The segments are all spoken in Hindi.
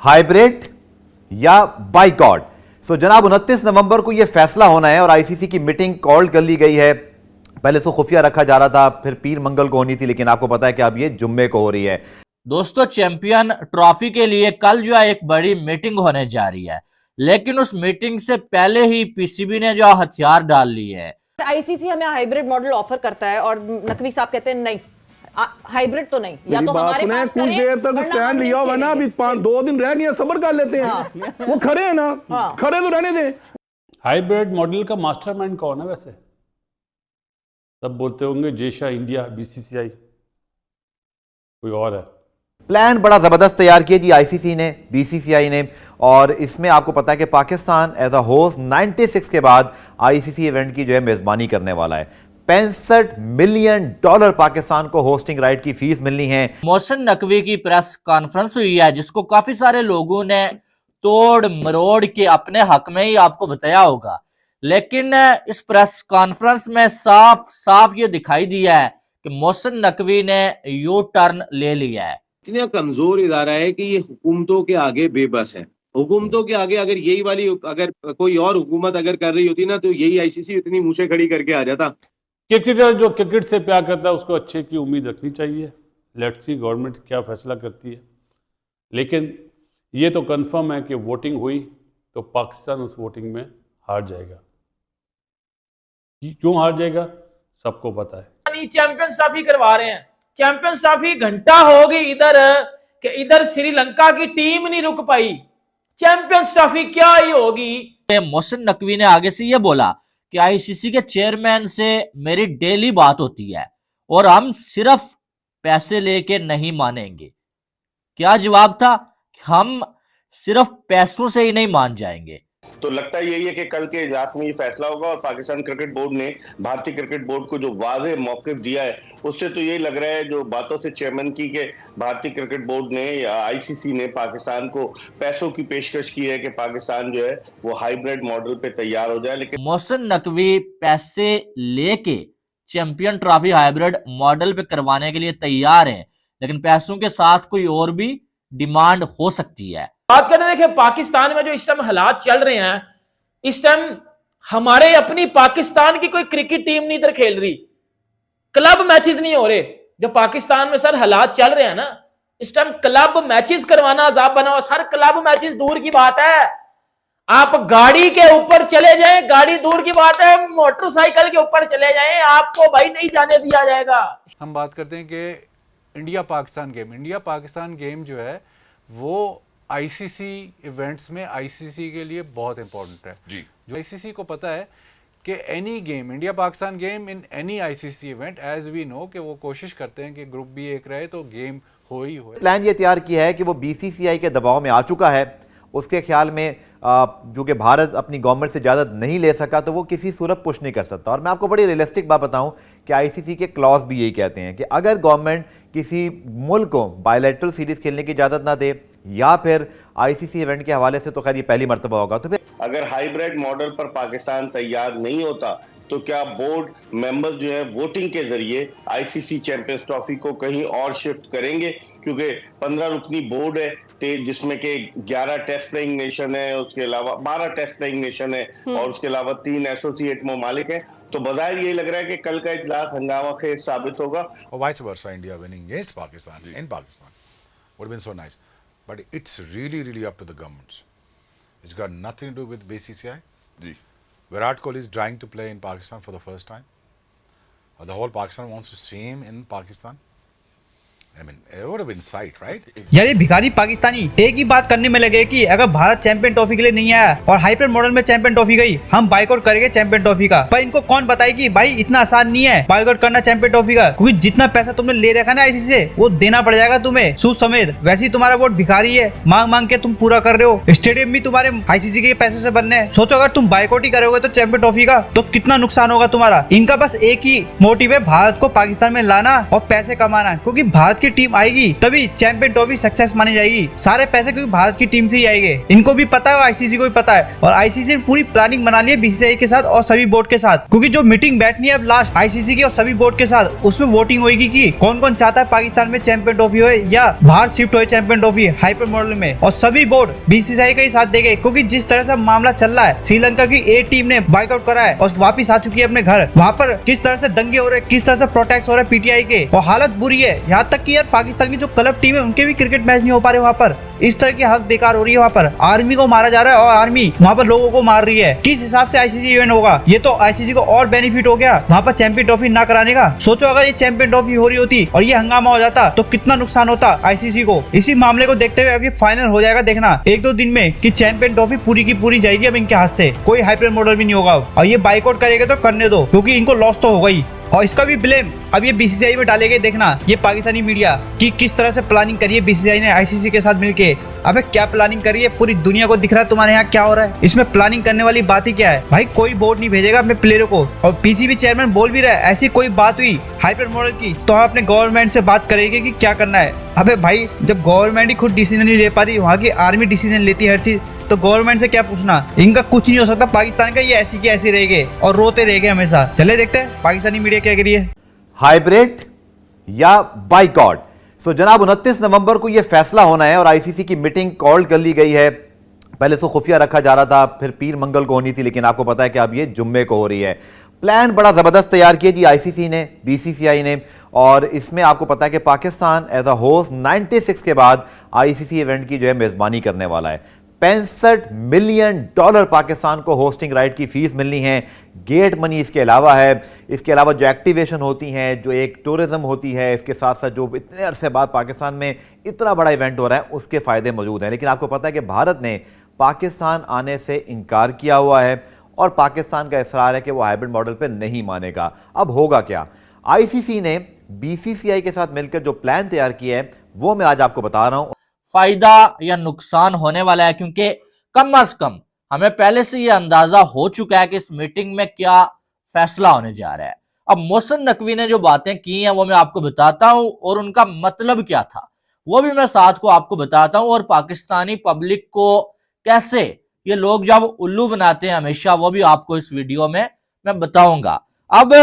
हाइब्रिड या बाइकॉट। सो जनाब 29 नवंबर को यह फैसला होना है और आईसीसी की मीटिंग कॉल कर ली गई है। पहले तो खुफिया रखा जा रहा था, फिर पीर मंगल को होनी थी, लेकिन आपको पता है कि अब ये जुम्मे को हो रही है। दोस्तों, चैंपियन ट्रॉफी के लिए कल जो है एक बड़ी मीटिंग होने जा रही है, लेकिन उस मीटिंग से पहले ही पीसीबी ने जो हथियार डाल लिए है। आईसीसी हमें हाइब्रिड मॉडल ऑफर करता है और नकवी साहब कहते हैं नहीं, हाइब्रिड तो नहीं, या तो हमारे पास कुछ देर तक स्टैंड लिया हुआ ना, अभी 2 दिन रह गए, सब्र कर लेते हैं। हाँ। वो खड़े हैं ना, हाँ। खड़े तो रहने दें। हाइब्रिड मॉडल का मास्टरमाइंड कौन है वैसे? सब बोलते होंगे जेशा इंडिया, बीसीसीआई, कोई और है? प्लान बड़ा जबरदस्त तैयार किया जी आईसीसी ने, बीसीसीआई ने, और इसमें आपको पता है कि पाकिस्तान एज अ होस्ट 96 के बाद आईसीसी इवेंट की जो है मेजबानी करने वाला है। $65 मिलियन पाकिस्तान को होस्टिंग राइट की फीस मिलनी है। मोहसिन नकवी की प्रेस कॉन्फ्रेंस हुई है, जिसको काफी सारे लोगों ने तोड़ मरोड़ के अपने हक में ही आपको बताया होगा, लेकिन इस प्रेस कॉन्फ्रेंस में साफ साफ ये दिखाई दिया है कि मोहसिन नकवी ने यू टर्न ले लिया है। इतना कमजोर इदारा है कि ये हुकूमतों के आगे बेबस है। हुकूमतों के आगे अगर यही वाली अगर कोई और हुकूमत अगर कर रही होती ना, तो यही आईसीसी इतनी मूछें खड़ी करके आ जाता। क्रिकेटर जो क्रिकेट से प्यार करता है उसको अच्छे की उम्मीद रखनी चाहिए। लेट्स सी गवर्नमेंट क्या फैसला करती है, लेकिन ये तो कंफर्म है कि वोटिंग हुई तो पाकिस्तान उस वोटिंग में हार जाएगा। क्यों हार जाएगा सबको पता है। चैंपियंस ट्रॉफी करवा रहे हैं, चैंपियंस ट्रॉफी घंटा हो गई इधर कि इधर श्रीलंका की टीम नहीं रुक पाई। चैंपियंस ट्रॉफी क्या ही होगी। मोहसिन नकवी ने आगे से ये बोला कि आईसीसी के चेयरमैन से मेरी डेली बात होती है और हम सिर्फ पैसे लेके नहीं मानेंगे। क्या जवाब था? हम सिर्फ पैसों से ही नहीं मान जाएंगे। तो लगता है यही है कि कल के इजलास में ये फैसला होगा और पाकिस्तान क्रिकेट बोर्ड ने भारतीय क्रिकेट बोर्ड को जो वाज़ेह मौक़िफ़ दिया है, उससे तो यही लग रहा है जो बातों से चेयरमैन की कि भारतीय क्रिकेट बोर्ड ने या आईसीसी ने पाकिस्तान को पैसों की पेशकश की है कि पाकिस्तान जो है वो हाइब्रिड मॉडल पे तैयार हो जाए। लेकिन मोहसिन नकवी पैसे लेके चैंपियन ट्रॉफी हाइब्रिड मॉडल पे करवाने के लिए तैयार है, लेकिन पैसों के साथ कोई और भी डिमांड हो सकती है। बात करें, देखिए पाकिस्तान में जो इस टाइम हालात चल रहे हैं, इस टाइम हमारे अपनी पाकिस्तान की कोई क्रिकेट टीम नहीं इधर खेल रही, क्लब मैचेस नहीं हो रहे। जो पाकिस्तान में सर हालात चल रहे हैं ना, इस टाइम क्लब मैचेस करवाना अजाब बना हुआ। सर क्लब मैचेस दूर की बात है, आप गाड़ी के ऊपर चले जाएं, गाड़ी दूर की बात है, मोटरसाइकिल के ऊपर चले जाएं, आपको भाई नहीं जाने दिया जाएगा। हम बात करते हैं कि इंडिया पाकिस्तान गेम जो है वो आईसीसी इवेंट्स में आईसीसी के लिए बहुत इंपॉर्टेंट है जी। जो आईसीसी को पता है कि any game, India Pakistan game in any ICC event, as we know कि वो कोशिश करते हैं कि ग्रुप भी एक रहे तो गेम हो ही हो। प्लान ये तैयार किया है कि वो बीसीसीआई के दबाव में आ चुका है। उसके ख्याल में जो कि भारत अपनी गवर्नमेंट से इजाज़त नहीं ले सका, तो वो किसी सूरत पुश नहीं कर सकता। और मैं आपको बड़ी रियलिस्टिक बात बताऊं कि आईसीसी के क्लॉज भी यही कहते हैं कि अगर गवर्नमेंट किसी मुल्क को बायलैटरल सीरीज खेलने की इजाज़त ना दे या फिर आईसीसी इवेंट के हवाले से, तो खैर ये पहली मर्तबा होगा, तो फिर अगर हाइब्रिड मॉडल पर पाकिस्तान तैयार नहीं होता तो क्या बोर्ड मेंबर्स जो है वोटिंग के जरिए आईसीसी चैंपियंस ट्रॉफी को कहीं और शिफ्ट करेंगे? क्योंकि 15 रुकनी बोर्ड है जिसमें के 11 टेस्ट प्लेइंग नेशन है, उसके अलावा 12 टेस्ट प्लेइंग नेशन है और उसके अलावा 3 एसोसिएट ममालिक हैं। तो बजाय यही लग रहा है कि कल का इजलास हंगामा खेज साबित होगा। और vice versa, India winning against Pakistan in Pakistan would have been so nice, but it's really up to the governments. It's got nothing to do with BCCI. Virat Kohli is trying to play in Pakistan for the first time. The whole Pakistan wants to see him in Pakistan. I mean, it would have been sight, right? यार ये भिखारी पाकिस्तानी एक ही बात करने में लगे कि अगर भारत चैंपियन ट्रॉफी के लिए नहीं आया और हाइब्रिड मॉडल में चैंपियन ट्रॉफी गई, हम बाइकआउट करेंगे चैंपियन ट्रॉफी का। पर इनको कौन बताए कि भाई इतना आसान नहीं है बाइकआउट करना चैंपियन ट्रॉफी का, क्योंकि जितना पैसा तुमने ले रखा है ना आईसीसी से, वो देना पड़ जाएगा तुम्हें सूद समेत। वैसे ही तुम्हारा वोट भिखारी है, मांग के तुम पूरा कर रहे हो। स्टेडियम भी तुम्हारे आईसीसी के पैसे से बनने हैं। सोचो अगर तुम बाइकआउट ही करोगे तो चैंपियन ट्रॉफी का, तो कितना नुकसान होगा तुम्हारा। इनका बस एक ही मोटिव है, भारत को पाकिस्तान में लाना और पैसे कमाना, क्योंकि भारत की टीम आएगी तभी चैंपियन ट्रॉफी सक्सेस मानी जाएगी। सारे पैसे क्योंकि भारत की टीम से ही आएंगे, इनको भी पता है और आईसीसी को भी पता है। और आईसीसी ने पूरी प्लानिंग बना ली है बीसीसीआई के साथ और सभी बोर्ड के साथ, क्योंकि जो मीटिंग बैठनी है अब लास्ट आईसीसी की और सभी बोर्ड के साथ, उसमें वोटिंग होगी कि कौन कौन चाहता है पाकिस्तान में चैंपियन ट्रॉफी हो या बाहर शिफ्ट हो चैंपियन ट्रॉफी हाइपर मॉडल में। और सभी बोर्ड बीसीसीआई का ही साथ देंगे, क्योंकि जिस तरह से मामला चल रहा है, श्रीलंका की ए टीम ने बाइकआउट करा है और वापिस आ चुकी है अपने घर। वहाँ पर किस तरह से दंगे हो रहे हैं, किस तरह से प्रोटेस्ट हो रहे हैं पीटीआई के, और हालत बुरी है। यहाँ तक कि यार पाकिस्तान की जो क्लब टीम है उनके भी क्रिकेट मैच नहीं हो पा रहे वहाँ पर। इस तरह की हालत बेकार हो रही है वहाँ पर। आर्मी को मारा जा रहा है और आर्मी वहाँ पर लोगों को मार रही है। किस हिसाब से आईसीसी इवेंट होगा? ये तो आईसीसी को और बेनिफिट हो गया वहाँ पर चैंपियन ट्रॉफी ना कराने का। सोचो अगर ये चैंपियन ट्रॉफी हो रही होती और ये हंगामा हो जाता तो कितना नुकसान होता आईसीसी को। इसी मामले को देखते हुए अब ये फाइनल हो जाएगा, देखना 1-2 दिन में कि चैंपियन ट्रॉफी पूरी की पूरी जाएगी अब इनके हाथ से। कोई हाइपर मॉडल भी नहीं होगा और ये बाइकआउट करेगा तो करने दो, क्योंकि इनको लॉस तो होगा ही। और इसका भी ब्लेम अब ये बीसीसीआई में डालेंगे, देखना ये पाकिस्तानी मीडिया कि किस तरह से प्लानिंग करी है बीसीसीआई ने आईसीसी के साथ मिलके। अबे क्या प्लानिंग करी है? पूरी दुनिया को दिख रहा है तुम्हारे यहाँ क्या हो रहा है। इसमें प्लानिंग करने वाली बात ही क्या है भाई? कोई बोर्ड नहीं भेजेगा अपने प्लेयरों को। और पीसीबी चेयरमैन बोल भी रहा है ऐसी कोई बात हुई हाइपर मॉडल की तो हम अपने गवर्नमेंट से बात करेंगे कि क्या करना है। अबे भाई जब गवर्नमेंट ही खुद डिसीजन नहीं ले पा रही, वहाँ की आर्मी डिसीजन लेती है हर चीज, तो गवर्नमेंट से क्या पूछना? इनका कुछ नहीं हो सकता पाकिस्तान का, ये ऐसी की ऐसी रहेंगे और रोते रहेंगे हमेशा। चले देखते हैं पाकिस्तानी मीडिया क्या करिए। हाइब्रिड या बाइकआउट। सो जनाब 29 नवंबर को यह फैसला होना है और आईसीसी की मीटिंग कॉल कर ली गई है। पहले तो खुफिया रखा जा रहा था, फिर पीर मंगल को होनी थी, लेकिन आपको पता है कि अब ये जुम्मे को हो रही है। प्लान बड़ा जबरदस्त तैयार किया जी आईसीसी ने, बीसीसीआई ने, और इसमें आपको पता है कि पाकिस्तान एज अ होस्ट 96 के बाद आईसीसी इवेंट की जो है मेजबानी करने वाला है। $65 मिलियन पाकिस्तान को होस्टिंग राइट की फीस मिलनी है। गेट मनी इसके अलावा है। इसके अलावा जो एक्टिवेशन होती हैं, जो एक टूरिज्म होती है, इसके साथ साथ जो इतने अरसे बाद पाकिस्तान में इतना बड़ा इवेंट हो रहा है उसके फ़ायदे मौजूद हैं। लेकिन आपको पता है कि भारत ने पाकिस्तान आने से इनकार किया हुआ है और पाकिस्तान का इसरार है कि वो हाइब्रिड मॉडल पर नहीं मानेगा। अब होगा क्या? आईसीसी ने बीसीसीआई के साथ मिलकर जो प्लान तैयार किया है वो मैं आज आपको बता रहा हूँ। फायदा या नुकसान होने वाला है, क्योंकि कम अज कम हमें पहले से ये अंदाजा हो चुका है कि इस मीटिंग में क्या फैसला होने जा रहा है। अब मोहसिन नकवी ने जो बातें की हैं वो मैं आपको बताता हूं और उनका मतलब क्या था वो भी मैं साथ को आपको बताता हूं, और पाकिस्तानी पब्लिक को कैसे ये लोग जब उल्लू बनाते हैं हमेशा वो भी आपको इस वीडियो में मैं बताऊंगा। अब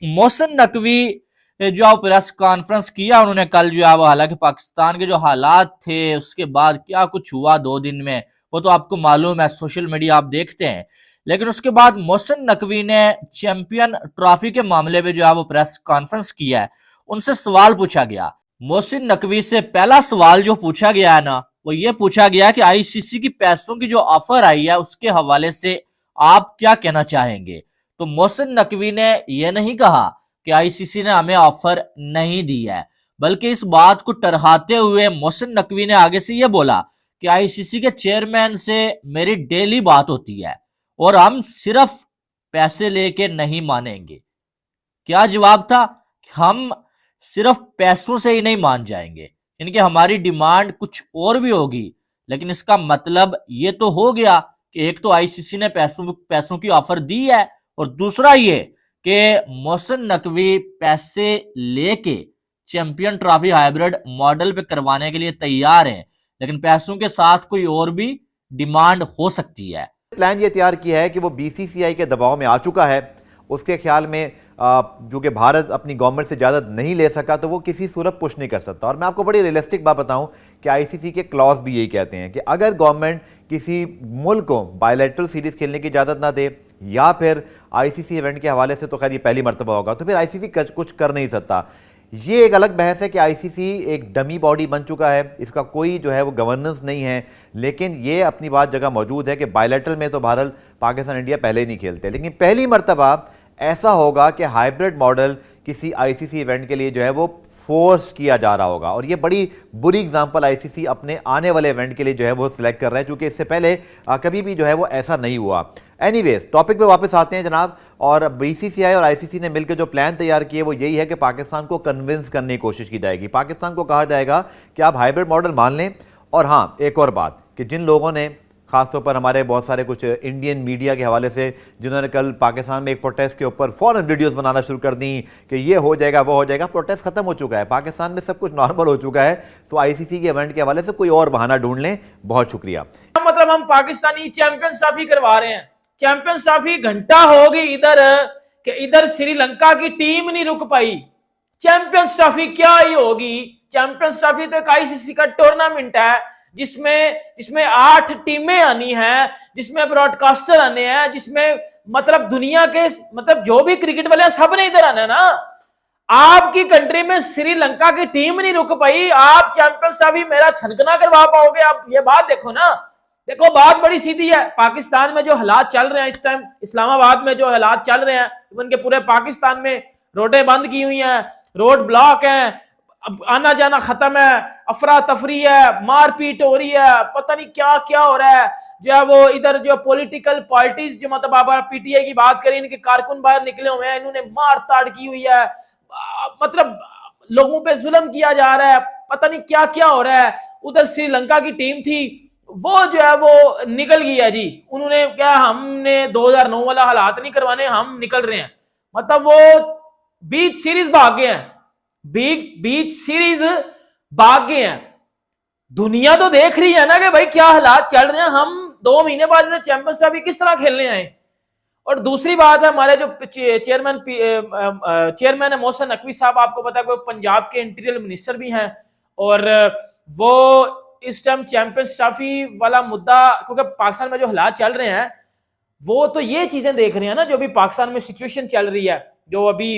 मोहसिन नकवी जो प्रेस कॉन्फ्रेंस किया उन्होंने कल जो है वो, हालांकि पाकिस्तान के जो हालात थे उसके बाद क्या कुछ हुआ 2 दिन में वो तो आपको मालूम है, सोशल मीडिया आप देखते हैं। लेकिन उसके बाद मोहसिन नकवी ने चैंपियन ट्रॉफी के मामले में जो है वो प्रेस कॉन्फ्रेंस किया है। उनसे सवाल पूछा गया। मोहसिन नकवी से पहला सवाल जो पूछा गया है ना, वो ये पूछा गया कि आईसीसी की पैसों की जो ऑफर आई है उसके हवाले से आप क्या कहना चाहेंगे। तो मोहसिन नकवी ने यह नहीं कहा कि आईसीसी ने हमें ऑफर नहीं दी है, बल्कि इस बात को टरहाते हुए मोहसिन नकवी ने आगे से यह बोला कि आईसीसी के चेयरमैन से मेरी डेली बात होती है और हम सिर्फ पैसे लेके नहीं मानेंगे। क्या जवाब था? हम सिर्फ पैसों से ही नहीं मान जाएंगे, इनकी हमारी डिमांड कुछ और भी होगी। लेकिन इसका मतलब ये तो हो गया कि एक तो आईसीसी ने पैसों की ऑफर दी है, और दूसरा ये कि मोहसिन नकवी पैसे लेके चैंपियन ट्रॉफी हाइब्रिड मॉडल पे करवाने के लिए तैयार हैं, लेकिन पैसों के साथ कोई और भी डिमांड हो सकती है। प्लान ये तैयार किया है कि वो बीसीसीआई के दबाव में आ चुका है। उसके ख्याल में जो कि भारत अपनी गवर्नमेंट से इजाज़त नहीं ले सका तो वो किसी सूरत पुश नहीं कर सकता। और मैं आपको बड़ी रियलिस्टिक बात बताऊं कि आईसीसी के क्लॉज भी यही कहते हैं कि अगर गवर्नमेंट किसी मुल्क को बायलैटरल सीरीज खेलने की इजाज़त ना दे या फिर आईसीसी इवेंट के हवाले से, तो खैर ये पहली मरतबा होगा, तो फिर आईसीसी कुछ कर नहीं सकता। ये एक अलग बहस है कि आईसीसी एक डमी बॉडी बन चुका है, इसका कोई जो है वो गवर्नेंस नहीं है। लेकिन ये अपनी बात जगह मौजूद है कि बायलैटरल में तो भारत, पाकिस्तान, इंडिया पहले ही नहीं खेलते, लेकिन पहली मरतबा ऐसा होगा कि हाइब्रिड मॉडल किसी आईसीसी इवेंट के लिए जो है वो फोर्स किया जा रहा होगा। और ये बड़ी बुरी एग्जांपल आईसीसी अपने आने वाले इवेंट के लिए जो है वो सिलेक्ट कर रहा है, क्योंकि इससे पहले कभी भी जो है वो ऐसा नहीं हुआ। एनीवेज टॉपिक पे वापस आते हैं जनाब। और बीसीसीआई और आईसीसी ने मिलकर जो प्लान तैयार किए वो यही है कि पाकिस्तान को कन्विंस करने की कोशिश की जाएगी। पाकिस्तान को कहा जाएगा कि आप हाइब्रिड मॉडल मान लें। और हाँ, एक और बात कि जिन लोगों ने खासतौर पर हमारे बहुत सारे कुछ इंडियन मीडिया के हवाले से, जिन्होंने कल पाकिस्तान में एक प्रोटेस्ट के ऊपर फौरन वीडियोस बनाना शुरू कर दी कि ये हो जाएगा वो हो जाएगा। प्रोटेस्ट खत्म हो चुका है, पाकिस्तान में सब कुछ नॉर्मल हो चुका है। तो आईसीसी के इवेंट के हवाले से कोई और बहाना ढूंढ लें। बहुत शुक्रिया। मतलब हम पाकिस्तानी चैंपियंस ट्रॉफी करवा रहे हैं, चैंपियंस ट्रॉफी घंटा हो गई इधर कि इधर श्रीलंका की टीम नहीं रुक पाई। चैंपियंस ट्रॉफी क्या ही होगी? चैंपियंस ट्रॉफी तो एक आईसीसी का टूर्नामेंट है जिसमें 8 टीमें आनी हैं, जिसमें ब्रॉडकास्टर आने हैं, जिसमें मतलब दुनिया के मतलब जो भी क्रिकेट वाले हैं सब ने इधर आना है ना। आपकी कंट्री में श्रीलंका की टीम नहीं रुक पाई, आप चैंपियंस ट्रॉफी मेरा छनकना करवा पाओगे? आप ये बात देखो ना। देखो बात बड़ी सीधी है। पाकिस्तान में जो हालात चल रहे हैं इस टाइम, इस्लामाबाद में जो हालात चल रहे हैं, इवन के पूरे पाकिस्तान में रोडें बंद की हुई हैं, रोड ब्लॉक हैं, अब आना जाना खत्म है, अफरा तफरी है, मारपीट हो रही है, पता नहीं क्या क्या हो रहा है। जो है वो इधर जो पॉलिटिकल पार्टीज जो मतलब आप पीटीआई की बात करें, इनके कारकुन बाहर निकले हुए हैं, इन्होंने मार ताड़ की हुई है, मतलब लोगों पे जुल्म किया जा रहा है, पता नहीं क्या क्या हो रहा है। उधर श्रीलंका की टीम थी, वो जो है वो निकल गई है जी। उन्होंने क्या, हमने 2009 वाला हालात नहीं करवाने, हम निकल रहे हैं। मतलब वो बीच सीरीज भाग गए हैं, बीच सीरीज भाग गए हैं। दुनिया तो देख रही है ना कि भाई क्या हालात चल रहे हैं। हम 2 महीने बाद चैंपियंस ट्रॉफी किस तरह खेलने आए। और दूसरी बात है, हमारे जो चेयरमैन है मोहसिन नकवी साहब, आपको पता है वो पंजाब के इंटीरियर मिनिस्टर भी हैं, और वो इस टाइम चैंपियंस ट्रॉफी वाला मुद्दा, क्योंकि पाकिस्तान में जो हालात चल रहे हैं वो तो ये चीजें देख रहे हैं ना, जो भी पाकिस्तान में सिचुएशन चल रही है, जो अभी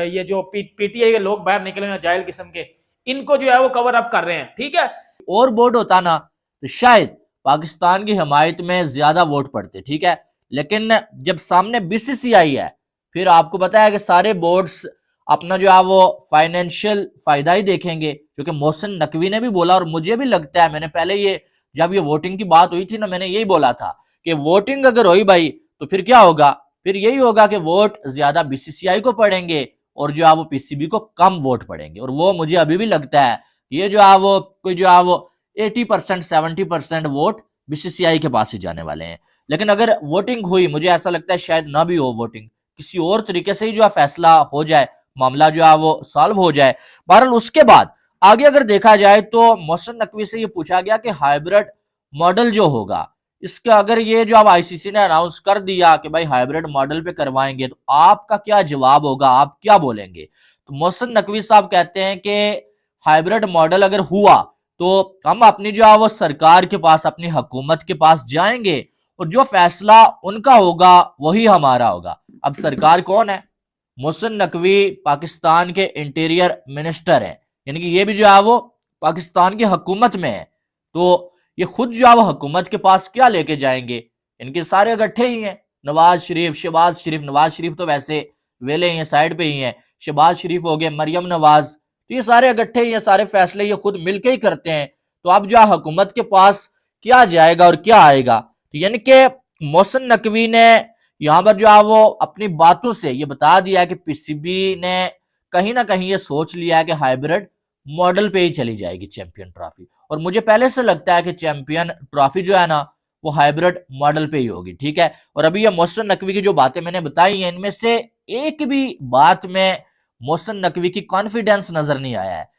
ये जो पीटीआई के लोग बाहर निकले हैं जाहिल किस्म के, इनको जो है वो कवर अप कर रहे हैं। ठीक है, और बोर्ड होता ना तो शायद पाकिस्तान की हिमायत में ज्यादा वोट पड़ते। ठीक है, लेकिन जब सामने बीसीसीआई है, फिर आपको पता है कि सारे बोर्ड्स अपना जो है वो फाइनेंशियल फायदा ही देखेंगे, क्योंकि मोहसिन नकवी ने भी बोला, और मुझे भी लगता है, मैंने पहले ये जब ये वोटिंग की बात हुई थी ना, मैंने यही बोला था कि वोटिंग अगर हुई भाई तो फिर क्या होगा, फिर यही होगा कि वोट ज्यादा बीसीसीआई को पड़ेंगे और जो है वो पीसीबी को कम वोट पड़ेंगे। और वो मुझे अभी भी लगता है ये जो है वो कोई जो है वो 80% 70% वोट बीसीसीआई के पास ही जाने वाले हैं। लेकिन अगर वोटिंग हुई, मुझे ऐसा लगता है शायद ना भी हो वोटिंग, किसी और तरीके से ही जो है फैसला हो जाए, मामला जो है वो सॉल्व हो जाए। बहरहाल उसके बाद आगे अगर देखा जाए तो मोहसिन नकवी से ये पूछा गया कि हाइब्रिड मॉडल जो होगा इसका, अगर ये जो अब आईसीसी ने अनाउंस कर दिया कि भाई हाइब्रिड मॉडल पे करवाएंगे, तो आपका क्या जवाब होगा, आप क्या बोलेंगे? तो मोहसिन नकवी साहब कहते हैं कि हाइब्रिड मॉडल अगर हुआ तो हम अपनी जो है वो सरकार के पास, अपनी हुकूमत के पास जाएंगे और जो फैसला उनका होगा वही हमारा होगा। अब सरकार कौन है? मोहसिन नकवी पाकिस्तान के इंटीरियर मिनिस्टर हैं, यानी कि ये भी जो है वो पाकिस्तान की हुकूमत में है। तो ये खुद जो है वो हुकूमत के पास क्या लेके जाएंगे? इनके सारे इकट्ठे ही हैं, नवाज शरीफ, शहबाज शरीफ। नवाज शरीफ तो वैसे वेले ही हैं, साइड पे ही हैं। शहबाज शरीफ हो गए, मरियम नवाज, तो ये सारे इकट्ठे ही हैं, सारे फैसले ये खुद मिलके ही करते हैं। तो अब जो हुकूमत के पास क्या जाएगा और क्या आएगा? तो यानी कि मोहसिन नकवी ने यहाँ पर जो है वो अपनी बातों से ये बता दिया कि पीसीबी ने कहीं ना कहीं ये सोच लिया है कि हाइब्रिड मॉडल पे ही चली जाएगी चैंपियन ट्रॉफी। और मुझे पहले से लगता है कि चैंपियन ट्रॉफी जो है ना वो हाइब्रिड मॉडल पे ही होगी। ठीक है, और अभी ये मोहसिन नकवी की जो बातें मैंने बताई हैं, इनमें से एक भी बात में मोहसिन नकवी की कॉन्फिडेंस नजर नहीं आया है